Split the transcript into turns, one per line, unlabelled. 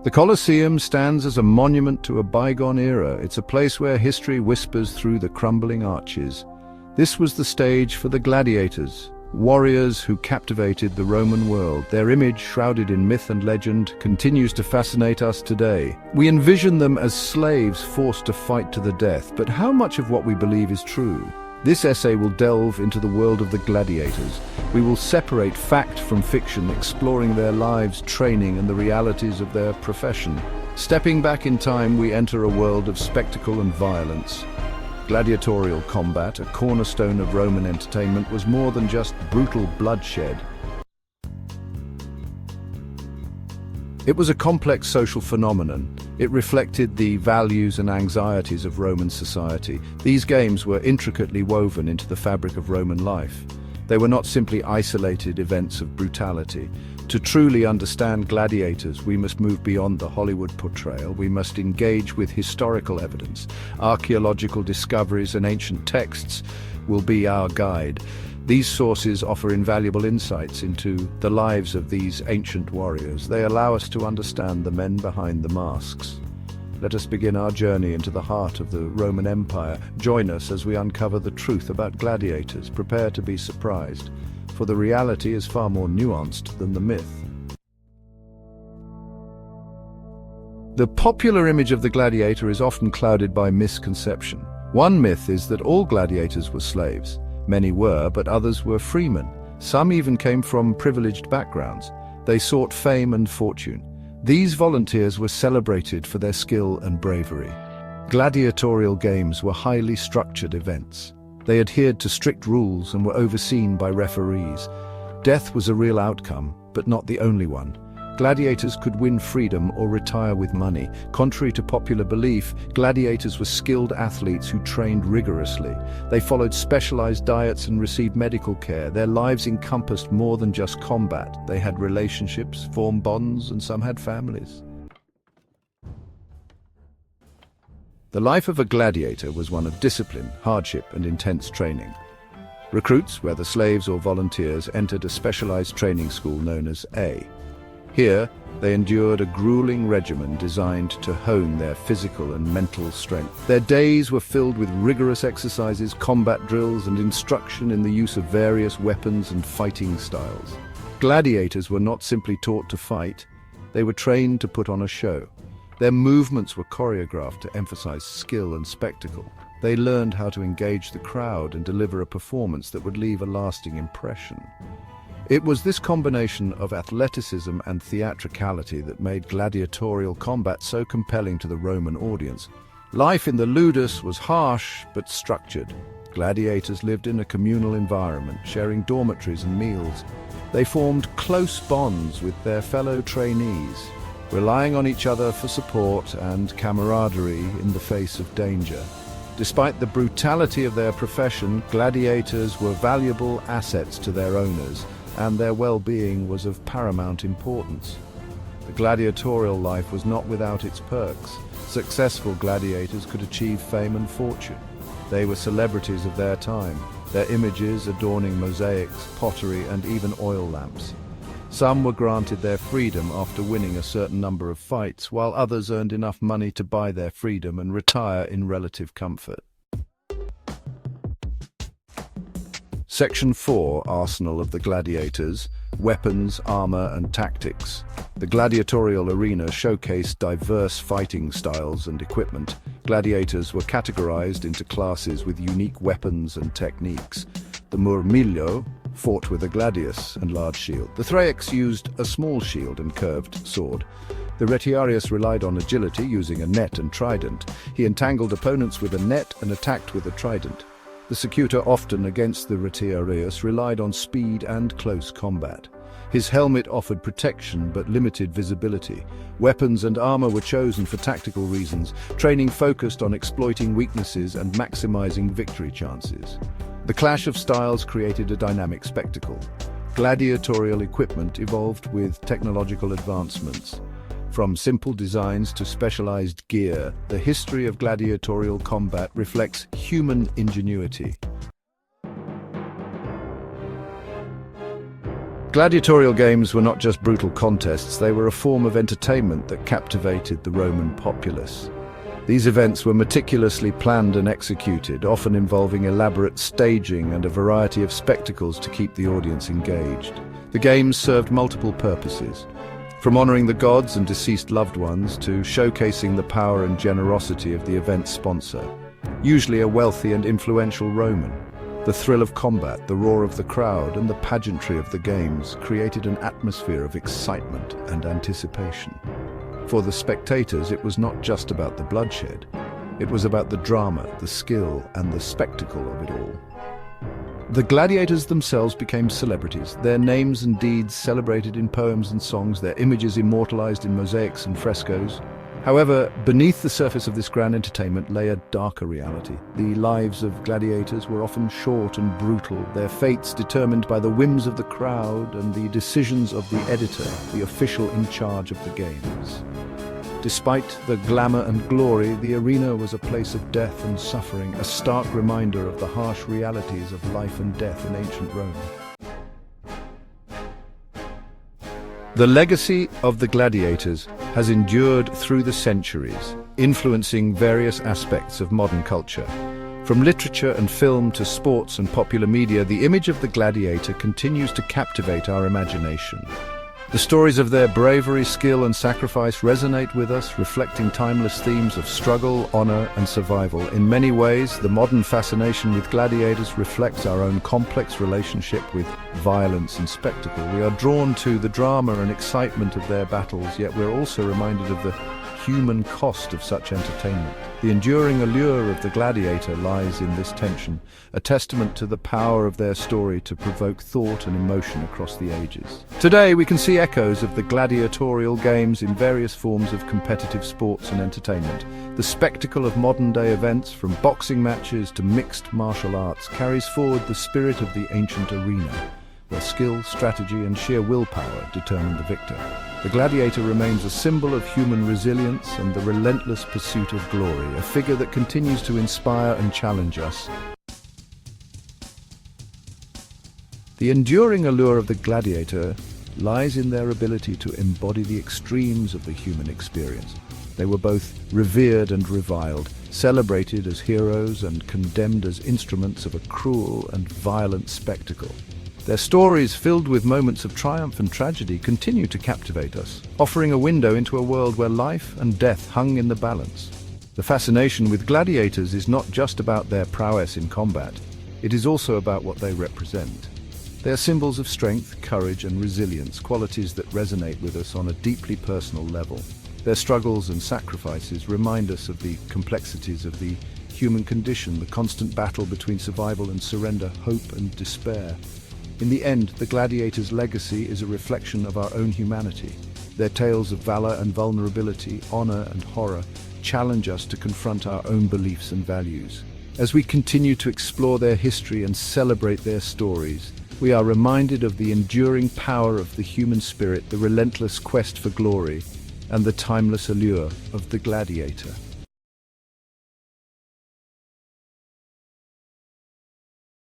The Colosseum stands as a monument to a bygone era. It's a place where history whispers through the crumbling arches. This was the stage for the gladiators, warriors who captivated the Roman world. Their image, shrouded in myth and legend, continues to fascinate us today. We envision them as slaves forced to fight to the death, but how much of what we believe is true? This essay will delve into the world of the gladiators. We will separate fact from fiction, exploring their lives, training, and the realities of their profession. Stepping back in time, we enter a world of spectacle and violence. Gladiatorial combat, a cornerstone of Roman entertainment, was more than just brutal bloodshed. It was a complex social phenomenon. It reflected the values and anxieties of Roman society. These games were intricately woven into the fabric of Roman life. They were not simply isolated events of brutality. To truly understand gladiators, we must move beyond the Hollywood portrayal. We must engage with historical evidence. Archaeological discoveries and ancient texts will be our guide. These sources offer invaluable insights into the lives of these ancient warriors. They allow us to understand the men behind the masks. Let us begin our journey into the heart of the Roman Empire. Join us as we uncover the truth about gladiators. Prepare to be surprised, for the reality is far more nuanced than the myth. The popular image of the gladiator is often clouded by misconception. One myth is that all gladiators were slaves. Many were, but others were freemen. Some even came from privileged backgrounds. They sought fame and fortune. These volunteers were celebrated for their skill and bravery. Gladiatorial games were highly structured events. They adhered to strict rules and were overseen by referees. Death was a real outcome, but not the only one. Gladiators could win freedom or retire with money. Contrary to popular belief, gladiators were skilled athletes who trained rigorously. They followed specialized diets and received medical care. Their lives encompassed more than just combat. They had relationships, formed bonds, and some had families. The life of a gladiator was one of discipline, hardship, and intense training. Recruits, whether slaves or volunteers, entered a specialized training school known as A. Here, they endured a grueling regimen designed to hone their physical and mental strength. Their days were filled with rigorous exercises, combat drills, and instruction in the use of various weapons and fighting styles. Gladiators were not simply taught to fight, they were trained to put on a show. Their movements were choreographed to emphasize skill and spectacle. They learned how to engage the crowd and deliver a performance that would leave a lasting impression. It was this combination of athleticism and theatricality that made gladiatorial combat so compelling to the Roman audience. Life in the ludus was harsh but structured. Gladiators lived in a communal environment, sharing dormitories and meals. They formed close bonds with their fellow trainees, relying on each other for support and camaraderie in the face of danger. Despite the brutality of their profession, gladiators were valuable assets to their owners, and their well-being was of paramount importance. The gladiatorial life was not without its perks. Successful gladiators could achieve fame and fortune. They were celebrities of their time, their images adorning mosaics, pottery, and even oil lamps. Some were granted their freedom after winning a certain number of fights, while others earned enough money to buy their freedom and retire in relative comfort. Section 4, Arsenal of the Gladiators, Weapons, Armor, and Tactics. The gladiatorial arena showcased diverse fighting styles and equipment. Gladiators were categorized into classes with unique weapons and techniques. The murmillo fought with a gladius and large shield. The thraex used a small shield and curved sword. The retiarius relied on agility, using a net and trident. He entangled opponents with a net and attacked with a trident. The secutor, often against the retiarius, relied on speed and close combat. His helmet offered protection but limited visibility. Weapons and armor were chosen for tactical reasons. Training focused on exploiting weaknesses and maximizing victory chances. The clash of styles created a dynamic spectacle. Gladiatorial equipment evolved with technological advancements. From simple designs to specialized gear, the history of gladiatorial combat reflects human ingenuity. Gladiatorial games were not just brutal contests, they were a form of entertainment that captivated the Roman populace. These events were meticulously planned and executed, often involving elaborate staging and a variety of spectacles to keep the audience engaged. The games served multiple purposes, from honoring the gods and deceased loved ones to showcasing the power and generosity of the event's sponsor, usually a wealthy and influential Roman. The thrill of combat, the roar of the crowd, and the pageantry of the games created an atmosphere of excitement and anticipation. For the spectators, it was not just about the bloodshed. It was about the drama, the skill, and the spectacle of it all. The gladiators themselves became celebrities, their names and deeds celebrated in poems and songs, their images immortalized in mosaics and frescoes. However, beneath the surface of this grand entertainment lay a darker reality. The lives of gladiators were often short and brutal, their fates determined by the whims of the crowd and the decisions of the editor, the official in charge of the games. Despite the glamour and glory, the arena was a place of death and suffering, a stark reminder of the harsh realities of life and death in ancient Rome. The legacy of the gladiators has endured through the centuries, influencing various aspects of modern culture. From literature and film to sports and popular media, the image of the gladiator continues to captivate our imagination. The stories of their bravery, skill, and sacrifice resonate with us, reflecting timeless themes of struggle, honor, and survival. In many ways, the modern fascination with gladiators reflects our own complex relationship with violence and spectacle. We are drawn to the drama and excitement of their battles, yet we're also reminded of the human cost of such entertainment. The enduring allure of the gladiator lies in this tension, a testament to the power of their story to provoke thought and emotion across the ages. Today, we can see echoes of the gladiatorial games in various forms of competitive sports and entertainment. The spectacle of modern-day events, from boxing matches to mixed martial arts, carries forward the spirit of the ancient arena, where skill, strategy, and sheer willpower determine the victor. The gladiator remains a symbol of human resilience and the relentless pursuit of glory, a figure that continues to inspire and challenge us. The enduring allure of the gladiator lies in their ability to embody the extremes of the human experience. They were both revered and reviled, celebrated as heroes and condemned as instruments of a cruel and violent spectacle. Their stories, filled with moments of triumph and tragedy, continue to captivate us, offering a window into a world where life and death hung in the balance. The fascination with gladiators is not just about their prowess in combat, it is also about what they represent. They are symbols of strength, courage, and resilience, qualities that resonate with us on a deeply personal level. Their struggles and sacrifices remind us of the complexities of the human condition, the constant battle between survival and surrender, hope and despair. In the end, the gladiators' legacy is a reflection of our own humanity. Their tales of valor and vulnerability, honor and horror, challenge us to confront our own beliefs and values. As we continue to explore their history and celebrate their stories, we are reminded of the enduring power of the human spirit, the relentless quest for glory, and the timeless allure of the gladiator.